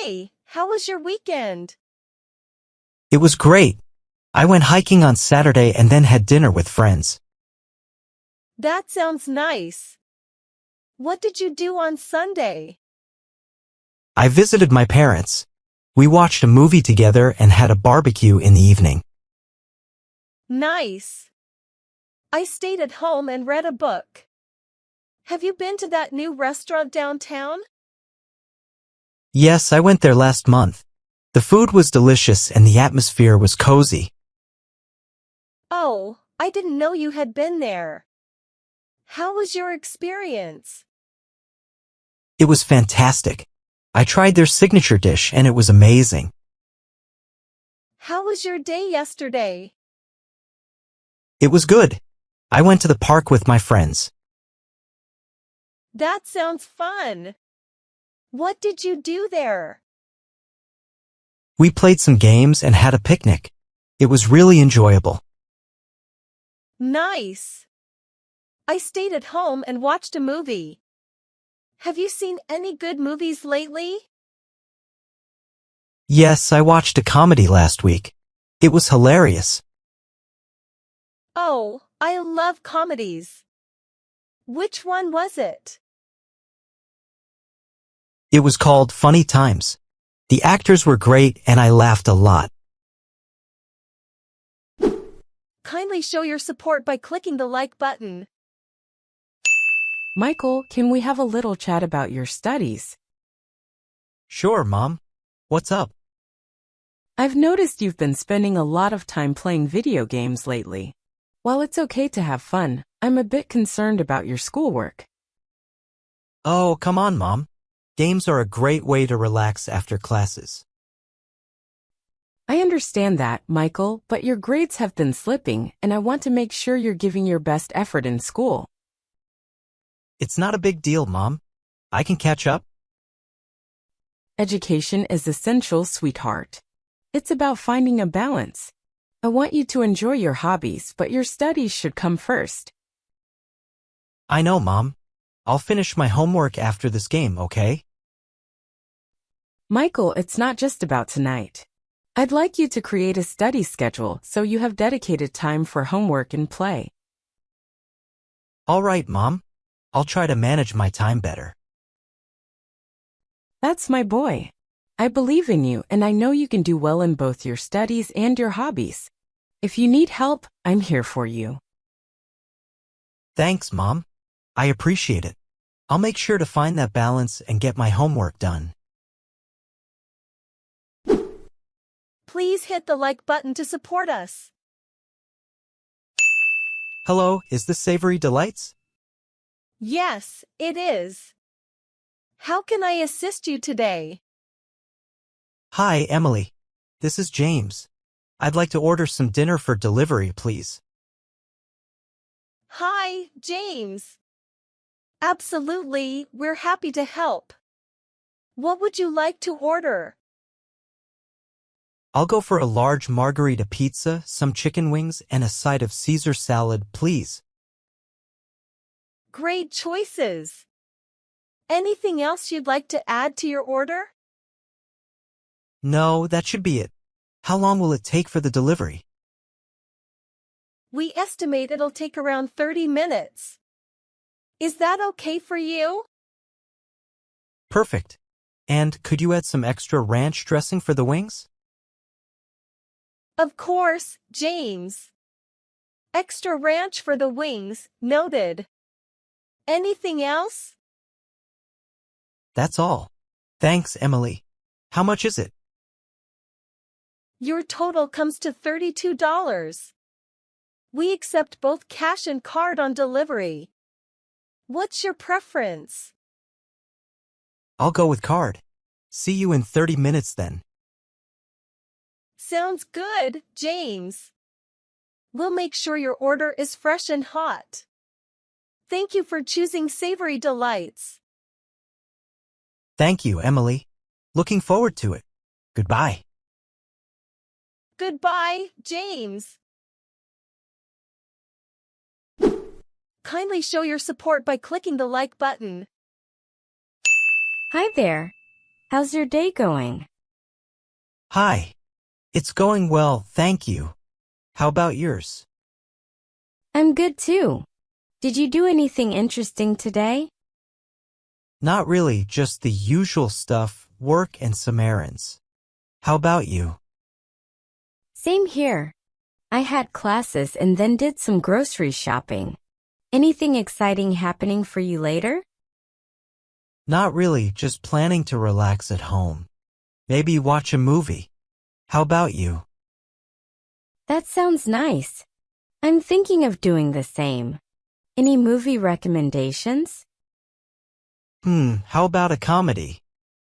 Hey, how was your weekend? It was great. I went hiking on Saturday and then had dinner with friends. That sounds nice. What did you do on Sunday? I visited my parents. We watched a movie together and had a barbecue in the evening. Nice. I stayed at home and read a book. Have you been to that new restaurant downtown? Yes, I went there last month. The food was delicious and the atmosphere was cozy. Oh, I didn't know you had been there. How was your experience? It was fantastic. I tried their signature dish and it was amazing. How was your day yesterday? It was good. I went to the park with my friends. That sounds fun. What did you do there? We played some games and had a picnic. It was really enjoyable. Nice. I stayed at home and watched a movie. Have you seen any good movies lately? Yes, I watched a comedy last week. It was hilarious. Oh, I love comedies. Which one was it? It was called Funny Times. The actors were great and I laughed a lot. Kindly show your support by clicking the like button. Michael, can we have a little chat about your studies? Sure, Mom. What's up? I've noticed you've been spending a lot of time playing video games lately. While it's okay to have fun, I'm a bit concerned about your schoolwork. Oh, come on, Mom. Games are a great way to relax after classes. I understand that, Michael, but your grades have been slipping, and I want to make sure you're giving your best effort in school. It's not a big deal, Mom. I can catch up. Education is essential, sweetheart. It's about finding a balance. I want you to enjoy your hobbies, but your studies should come first. I know, Mom. I'll finish my homework after this game, okay? Michael, it's not just about tonight. I'd like you to create a study schedule so you have dedicated time for homework and play. All right, Mom. I'll try to manage my time better. That's my boy. I believe in you and I know you can do well in both your studies and your hobbies. If you need help, I'm here for you. Thanks, Mom. I appreciate it. I'll make sure to find that balance and get my homework done. Please hit the like button to support us. Hello, is this Savory Delights? Yes, it is. How can I assist you today? Hi, Emily. This is James. I'd like to order some dinner for delivery, please. Hi, James. Absolutely, we're happy to help. What would you like to order? I'll go for a large margarita pizza, some chicken wings, and a side of Caesar salad, please. Great choices. Anything else you'd like to add to your order? No, that should be it. How long will it take for the delivery? We estimate it'll take around 30 minutes. Is that okay for you? Perfect. And could you add some extra ranch dressing for the wings? Of course, James. Extra ranch for the wings, noted. Anything else? That's all. Thanks, Emily. How much is it? Your total comes to $32. We accept both cash and card on delivery. What's your preference? I'll go with card. See you in 30 minutes then. Sounds good, James. We'll make sure your order is fresh and hot. Thank you for choosing Savory Delights. Thank you, Emily. Looking forward to it. Goodbye. Goodbye, James. Kindly show your support by clicking the like button. Hi there. How's your day going? Hi. It's going well, thank you. How about yours? I'm good too. Did you do anything interesting today? Not really, just the usual stuff, work and some errands. How about you? Same here. I had classes and then did some grocery shopping. Anything exciting happening for you later? Not really, just planning to relax at home. Maybe watch a movie. How about you? That sounds nice. I'm thinking of doing the same. Any movie recommendations? How about a comedy?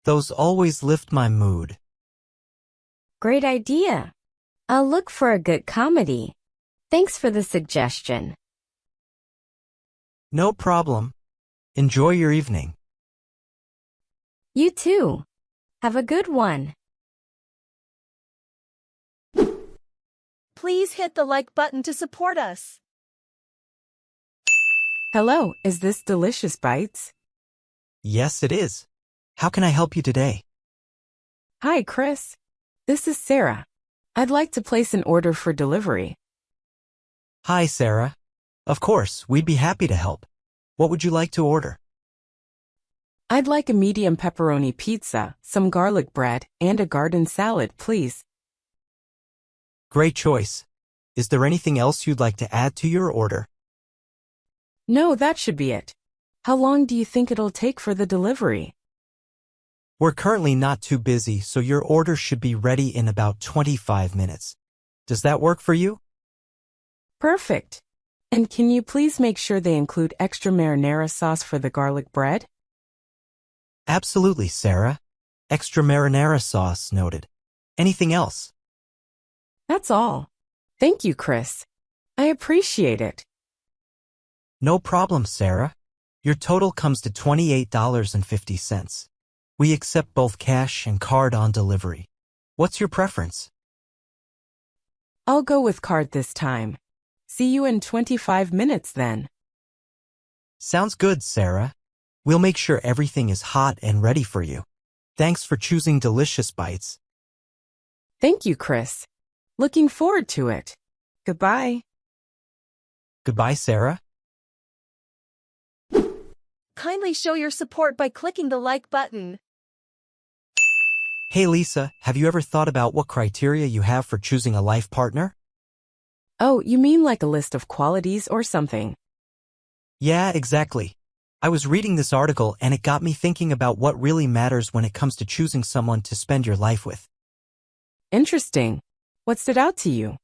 Those always lift my mood. Great idea. I'll look for a good comedy. Thanks for the suggestion. No problem. Enjoy your evening. You too. Have a good one. Please hit the like button to support us. Hello, is this Delicious Bites? Yes, it is. How can I help you today? Hi, Chris. This is Sarah. I'd like to place an order for delivery. Hi, Sarah. Of course, we'd be happy to help. What would you like to order? I'd like a medium pepperoni pizza, some garlic bread, and a garden salad, please. Great choice. Is there anything else you'd like to add to your order? No, that should be it. How long do you think it'll take for the delivery? We're currently not too busy, so your order should be ready in about 25 minutes. Does that work for you? Perfect. And can you please make sure they include extra marinara sauce for the garlic bread? Absolutely, Sarah. Extra marinara sauce noted. Anything else? That's all. Thank you, Chris. I appreciate it. No problem, Sarah. Your total comes to $28.50. We accept both cash and card on delivery. What's your preference? I'll go with card this time. See you in 25 minutes then. Sounds good, Sarah. We'll make sure everything is hot and ready for you. Thanks for choosing Delicious Bites. Thank you, Chris. Looking forward to it. Goodbye. Goodbye, Sarah. Kindly show your support by clicking the like button. Hey Lisa, have you ever thought about what criteria you have for choosing a life partner? Oh, you mean like a list of qualities or something? Yeah, exactly. I was reading this article and it got me thinking about what really matters when it comes to choosing someone to spend your life with. Interesting. What stood out to you?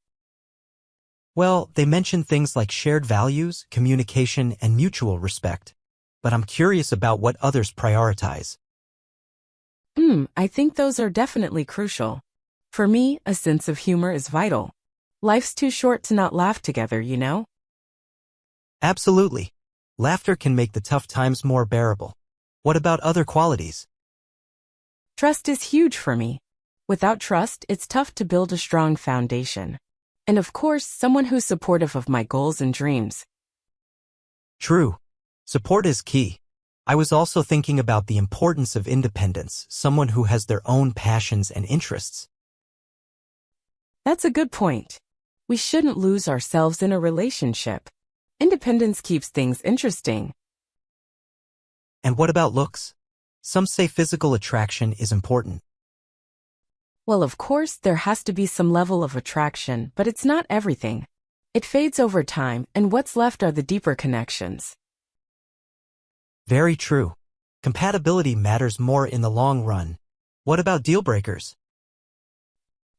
Well, they mentioned things like shared values, communication, and mutual respect. But I'm curious about what others prioritize. I think those are definitely crucial. For me, a sense of humor is vital. Life's too short to not laugh together, you know? Absolutely. Laughter can make the tough times more bearable. What about other qualities? Trust is huge for me. Without trust, it's tough to build a strong foundation. And of course, someone who's supportive of my goals and dreams. True. Support is key. I was also thinking about the importance of independence, someone who has their own passions and interests. That's a good point. We shouldn't lose ourselves in a relationship. Independence keeps things interesting. And what about looks? Some say physical attraction is important. Well, of course, there has to be some level of attraction, but it's not everything. It fades over time, and what's left are the deeper connections. Very true. Compatibility matters more in the long run. What about deal breakers?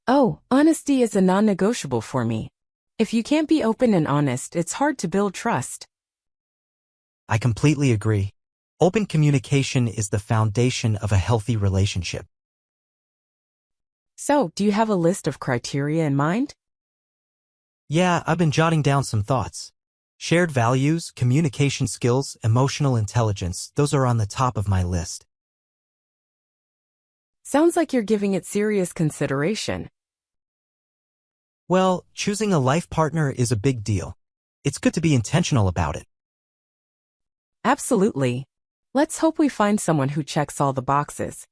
Oh, honesty is a non-negotiable for me. If you can't be open and honest, it's hard to build trust. I completely agree. Open communication is the foundation of a healthy relationship. So, do you have a list of criteria in mind? Yeah, I've been jotting down some thoughts. Shared values, communication skills, emotional intelligence, those are on the top of my list. Sounds like you're giving it serious consideration. Well, choosing a life partner is a big deal. It's good to be intentional about it. Absolutely. Let's hope we find someone who checks all the boxes.